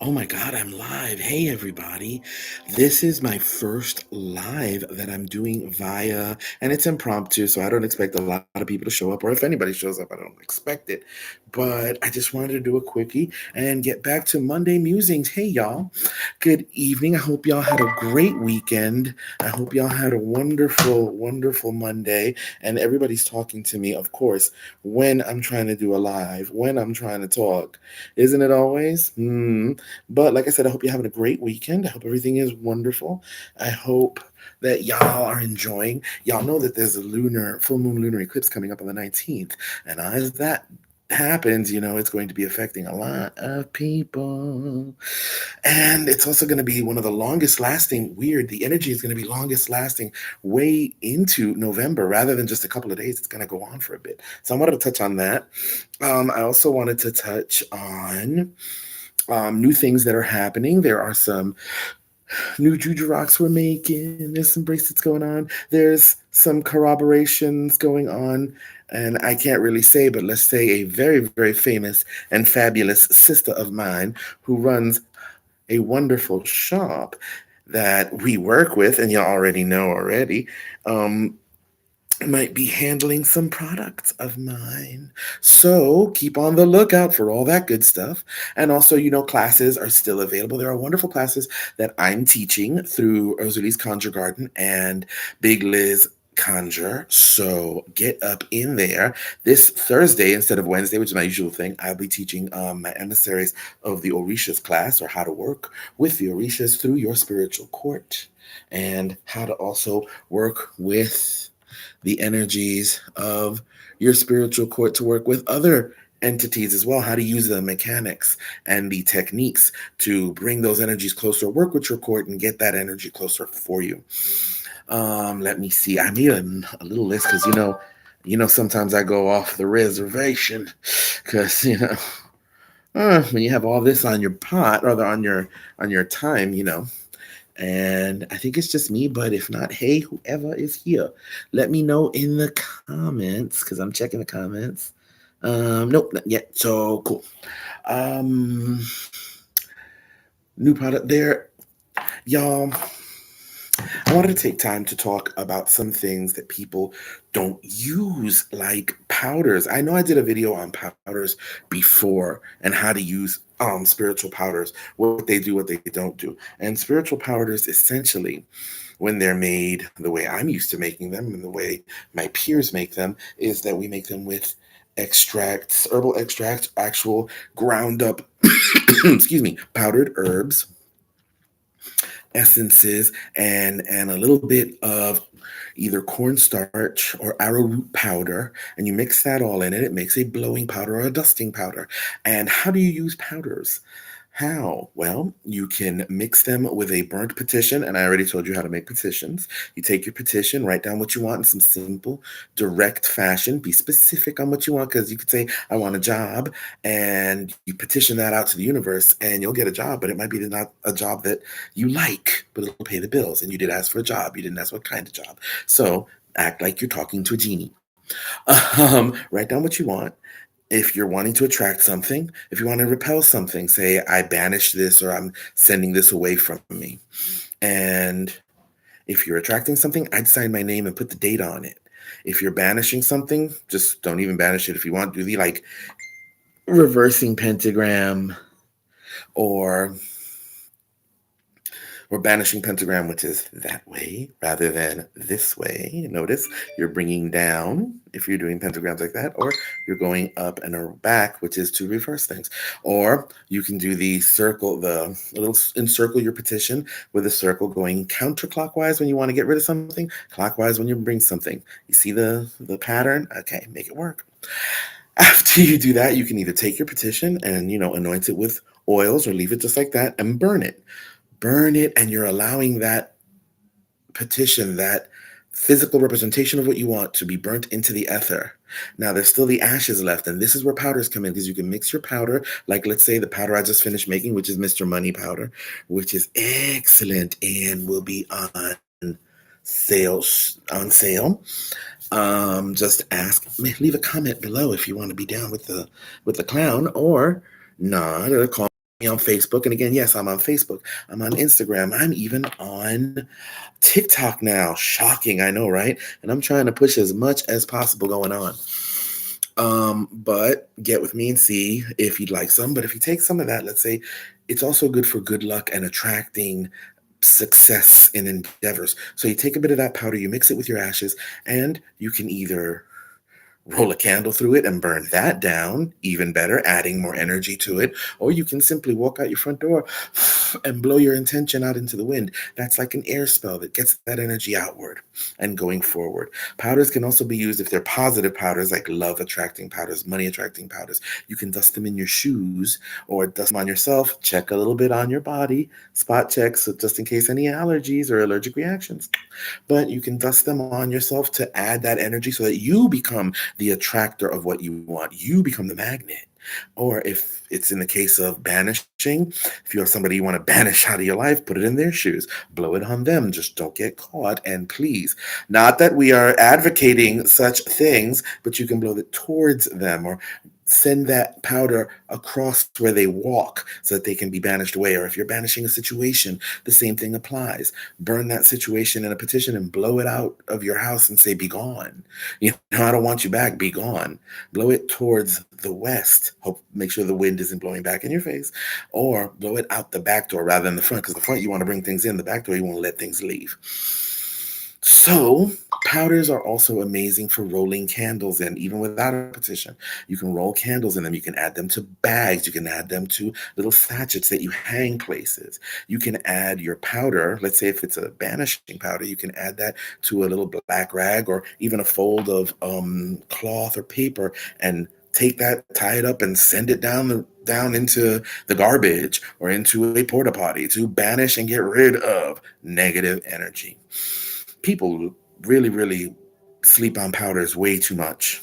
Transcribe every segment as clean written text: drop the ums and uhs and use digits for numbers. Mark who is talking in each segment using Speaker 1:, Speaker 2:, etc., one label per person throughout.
Speaker 1: Oh my God, I'm live. Hey, everybody. This is my first live that I'm doing via, and it's impromptu, so I don't expect a lot of people to show up, or if anybody shows up, I don't expect it. But I just wanted to do a quickie and get back to Monday musings. Hey, y'all. Good evening. I hope y'all had a great weekend. I hope y'all had a wonderful, wonderful Monday. And everybody's talking to me, of course, when I'm trying to do a live, when I'm trying to talk. Isn't it always? But like I said, I hope you're having a great weekend. I hope everything is wonderful. I hope that y'all are enjoying. Y'all know that there's a full moon lunar eclipse coming up on the 19th. And as that happens, it's going to be affecting a lot of people. And it's also going to be one of the longest lasting, weird. The energy is going to be longest lasting way into November rather than just a couple of days. It's going to go on for a bit. So I wanted to touch on that. I also wanted to touch on new things that are happening. There are some new Juju rocks we're making. There's some bracelets going on. There's some corroborations going on. And I can't really say, but let's say a very, very famous and fabulous sister of mine who runs a wonderful shop that we work with, and you already know already. Might be handling some products of mine. So keep on the lookout for all that good stuff. And also, classes are still available. There are wonderful classes that I'm teaching through Rosalie's Conjure Garden and Big Liz Conjure. So get up in there. This Thursday, instead of Wednesday, which is my usual thing, I'll be teaching my emissaries of the Orishas class, or how to work with the Orishas through your spiritual court, and how to also work with the energies of your spiritual court to work with other entities as well, how to use the mechanics and the techniques to bring those energies closer, work with your court and get that energy closer for you. Let me see. I made a little list because sometimes I go off the reservation because when you have all this on your pot, rather on your time, and I think it's just me, but if not, hey, whoever is here, let me know in the comments because I'm checking the comments. Nope, not yet. So cool. Um, New product there, y'all. I wanted to take time to talk about some things that people don't use, like powders. I know I did a video on powders before and how to use spiritual powders, what they do, what they don't do. And spiritual powders, essentially, when they're made the way I'm used to making them and the way my peers make them, is that we make them with extracts, herbal extracts, actual ground up, excuse me, powdered herbs, essences, and a little bit of either cornstarch or arrowroot powder, and you mix that all in it. It makes a blowing powder or a dusting powder. And how do you use powders? How? Well, you can mix them with a burnt petition, and I already told you how to make petitions. You take your petition, write down what you want in some simple, direct fashion. Be specific on what you want, because you could say, I want a job, and you petition that out to the universe, and you'll get a job, but it might be not a job that you like, but it'll pay the bills. And you did ask for a job. You didn't ask what kind of job. So act like you're talking to a genie. Write down what you want. If you're wanting to attract something, if you want to repel something, say, I banish this, or I'm sending this away from me. And if you're attracting something, I'd sign my name and put the date on it. If you're banishing something, just don't even banish it. If you want, do the reversing pentagram, or banishing pentagram, which is that way rather than this way. Notice you're bringing down if you're doing pentagrams like that, or you're going up and back, which is to reverse things. Or you can do the circle, the little encircle your petition with a circle going counterclockwise when you want to get rid of something, clockwise when you bring something. You see the pattern? Okay, make it work. After you do that, you can either take your petition and anoint it with oils, or leave it just like that and burn it. Burn it, and you're allowing that petition, that physical representation of what you want, to be burnt into the ether. Now there's still the ashes left, and this is where powders come in, because you can mix your powder, like let's say the powder I just finished making, which is Mr. Money powder, which is excellent and will be on sale. Just leave a comment below if you want to be down with the clown, or not. Call me on Facebook. And again, yes, I'm on Facebook. I'm on Instagram. I'm even on TikTok now. Shocking, I know, right? And I'm trying to push as much as possible going on. But get with me and see if you'd like some. But if you take some of that, let's say it's also good for good luck and attracting success in endeavors. So you take a bit of that powder, you mix it with your ashes, and you can either roll a candle through it and burn that down, even better, adding more energy to it. Or you can simply walk out your front door and blow your intention out into the wind. That's like an air spell that gets that energy outward and going forward. Powders can also be used if they're positive powders, like love attracting powders, money attracting powders. You can dust them in your shoes or dust them on yourself. Check a little bit on your body, spot checks, so just in case any allergies or allergic reactions. But you can dust them on yourself to add that energy so that you become the attractor of what you want. You become the magnet. Or if it's in the case of banishing, if you have somebody you want to banish out of your life, put it in their shoes, blow it on them. Just don't get caught. And please, not that we are advocating such things, but you can blow it towards them or send that powder across where they walk so that they can be banished away. Or if you're banishing a situation, the same thing applies. Burn that situation in a petition and blow it out of your house and say, be gone. You know, I don't want you back, be gone. Blow it towards the west. Hope make sure the wind isn't blowing back in your face, or blow it out the back door rather than the front, because the front you want to bring things in, the back door you want to let things leave. So powders are also amazing for rolling candles in, even without a petition. You can roll candles in them. You can add them to bags. You can add them to little sachets that you hang places. You can add your powder. Let's say if it's a banishing powder, you can add that to a little black rag or even a fold of cloth or paper and take that, tie it up, and send it down into the garbage or into a porta potty to banish and get rid of negative energy. People really, really sleep on powders way too much.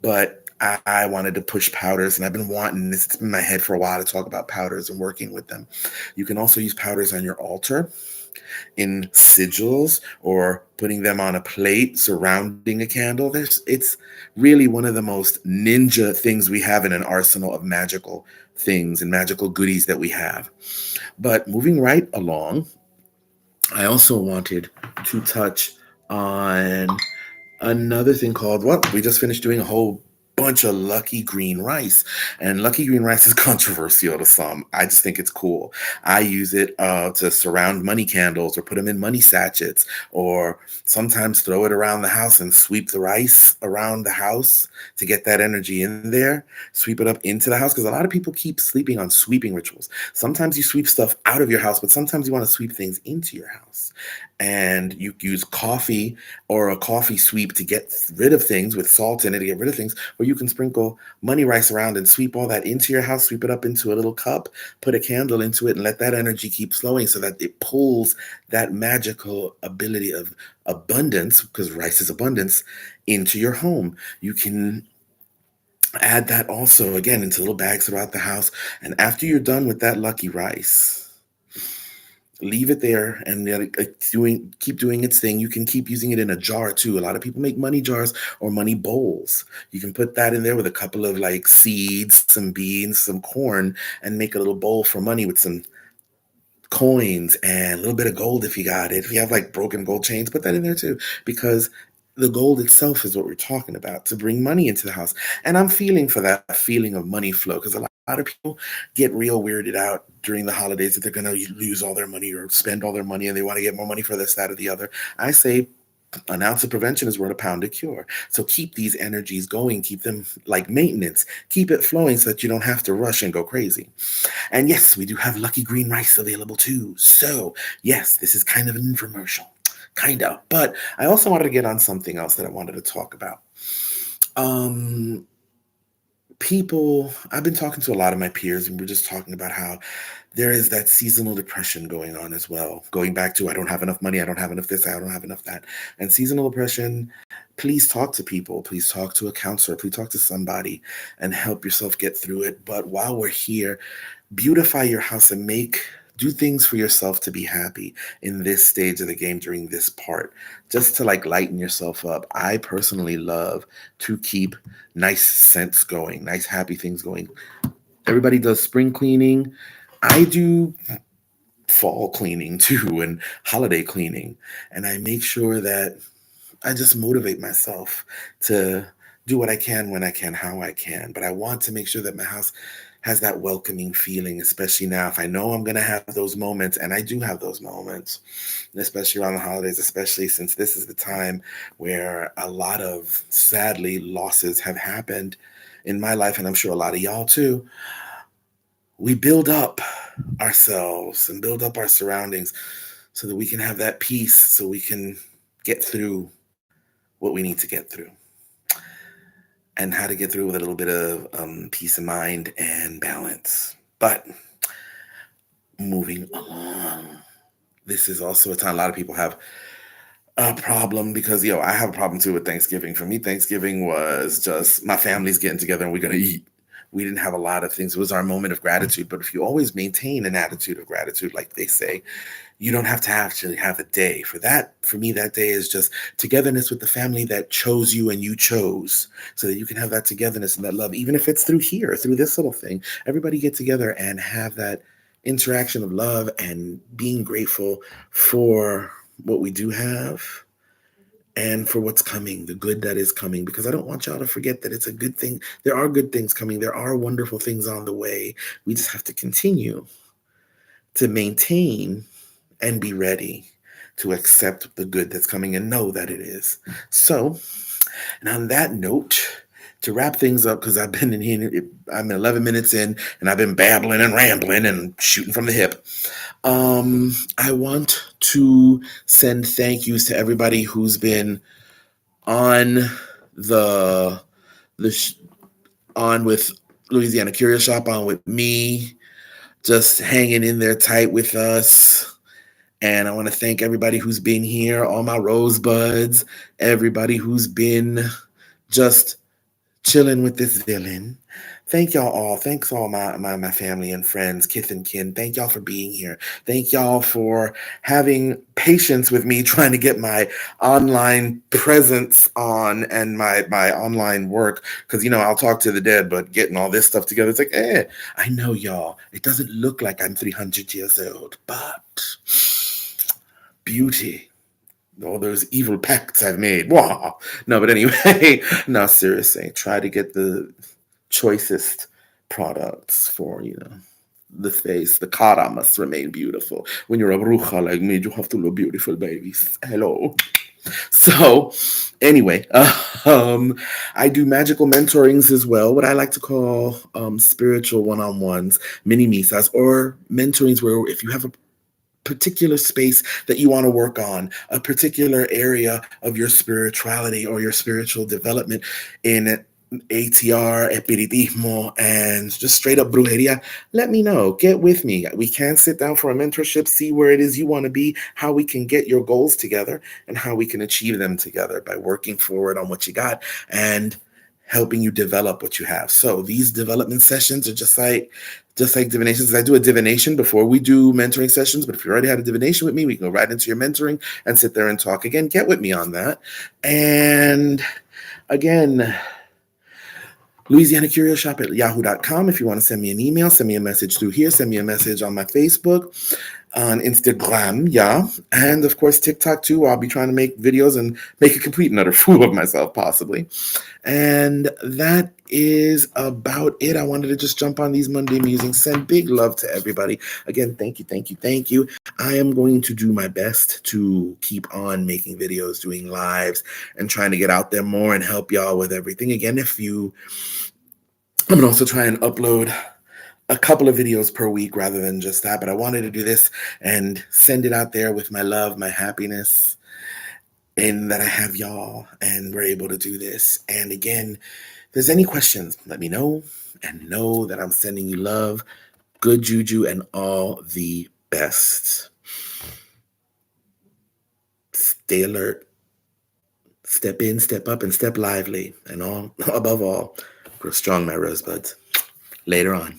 Speaker 1: But I wanted to push powders, and I've been wanting this. It's been in my head for a while to talk about powders and working with them. You can also use powders on your altar, in sigils, or putting them on a plate surrounding a candle. It's really one of the most ninja things we have in an arsenal of magical things and magical goodies that we have. But moving right along, I also wanted to touch on another thing called, well, we just finished doing a whole bunch of lucky green rice. And lucky green rice is controversial to some. I just think it's cool. I use it to surround money candles or put them in money sachets, or sometimes throw it around the house and sweep the rice around the house to get that energy in there. Sweep it up into the house, because a lot of people keep sleeping on sweeping rituals. Sometimes you sweep stuff out of your house, but sometimes you want to sweep things into your house. And you use coffee or a coffee sweep to get rid of things with salt in it, to get rid of things, or you can sprinkle money rice around and sweep all that into your house, sweep it up into a little cup, put a candle into it, and let that energy keep flowing so that it pulls that magical ability of abundance, because rice is abundance, into your home. You can add that also, again, into little bags throughout the house. And after you're done with that lucky rice, leave it there and keep doing its thing. You can keep using it in a jar too. A lot of people make money jars or money bowls. You can put that in there with a couple of like seeds, some beans, some corn, and make a little bowl for money with some coins and a little bit of gold if you got it. If you have like broken gold chains, put that in there too, because the gold itself is what we're talking about, to bring money into the house. And I'm feeling for that feeling of money flow, because a lot of people get real weirded out during the holidays that they're going to lose all their money or spend all their money, and they want to get more money for this, that, or the other. I say an ounce of prevention is worth a pound of cure. So keep these energies going, keep them like maintenance, keep it flowing so that you don't have to rush and go crazy. And yes, we do have lucky green rice available too. So yes, this is kind of an infomercial, kind of. But I also wanted to get on something else that I wanted to talk about. Um, I've been talking to a lot of my peers, and we're just talking about how there is that seasonal depression going on as well. Going back to, I don't have enough money, I don't have enough this, I don't have enough that. And seasonal depression, please talk to people, please talk to a counselor, please talk to somebody and help yourself get through it. But while we're here, beautify your house and do things for yourself to be happy in this stage of the game during this part, just to like lighten yourself up. I personally love to keep nice scents going, nice happy things going, Everybody does spring cleaning. I do fall cleaning too and holiday cleaning. And I make sure that I just motivate myself to do what I can when I can, how I can. But I want to make sure that my house has that welcoming feeling, especially now. If I know I'm going to have those moments, and I do have those moments, especially around the holidays, especially since this is the time where a lot of sadly losses have happened in my life, and I'm sure a lot of y'all too. We build up ourselves and build up our surroundings so that we can have that peace, so we can get through what we need to get through, and how to get through with a little bit of peace of mind and balance. But moving along, this is also a time a lot of people have a problem because, I have a problem too with Thanksgiving. For me, Thanksgiving was just my family's getting together and we're going to eat. We didn't have a lot of things. It was our moment of gratitude. But if you always maintain an attitude of gratitude, like they say, you don't have to actually have a day for that. For me, that day is just togetherness with the family that chose you and you chose, so that you can have that togetherness and that love, even if it's through here, through this little thing. Everybody get together and have that interaction of love and being grateful for what we do have and for what's coming, the good that is coming, because I don't want y'all to forget that it's a good thing. There are good things coming. There are wonderful things on the way. We just have to continue to maintain and be ready to accept the good that's coming and know that it is. So, and on that note, to wrap things up, because I've been in here, I'm 11 minutes in, and I've been babbling and rambling and shooting from the hip. I want to send thank yous to everybody who's been on the the sh- on with Louisiana Curio Shop, on with me, just hanging in there tight with us. And I want to thank everybody who's been here, all my Rosebuds, everybody who's been just chilling with this villain. Thank y'all all. Thanks all my family and friends, kith and kin. Thank y'all for being here. Thank y'all for having patience with me trying to get my online presence on and my online work. Because, I'll talk to the dead, but getting all this stuff together, it's like, I know y'all. It doesn't look like I'm 300 years old, but beauty, all those evil pacts I've made. Wow. No, but anyway, no, seriously, try to get the choicest products for, the face. The cara must remain beautiful. When you're a bruja like me, you have to look beautiful, babies. Hello. So, anyway, I do magical mentorings as well, what I like to call spiritual one-on-ones, mini misas, or mentorings where if you have a particular space that you want to work on, a particular area of your spirituality or your spiritual development in ATR, Espiritismo, and just straight up brujeria, let me know. Get with me. We can sit down for a mentorship, see where it is you want to be, how we can get your goals together, and how we can achieve them together by working forward on what you got and helping you develop what you have. So these development sessions are just like divinations. I do a divination before we do mentoring sessions, but if you already had a divination with me, we can go right into your mentoring and sit there and talk again. Get with me on that. And again, Louisiana Curio Shop at yahoo.com. If you want to send me an email, send me a message through here, send me a message on my Facebook, on Instagram, yeah. And of course, TikTok too. I'll be trying to make videos and make a complete and utter fool of myself, possibly. And that is about it. I wanted to just jump on these Monday musings, send big love to everybody. Again, thank you, thank you, thank you. I am going to do my best to keep on making videos, doing lives, and trying to get out there more and help y'all with everything. Again, I'm going to also try and upload a couple of videos per week rather than just that, but I wanted to do this and send it out there with my love, my happiness, and that I have y'all and we're able to do this. And again, if there's any questions, let me know, and know that I'm sending you love, good juju, and all the best. Stay alert, step in, step up, and step lively, and all above all, grow strong, my rosebuds. Later on.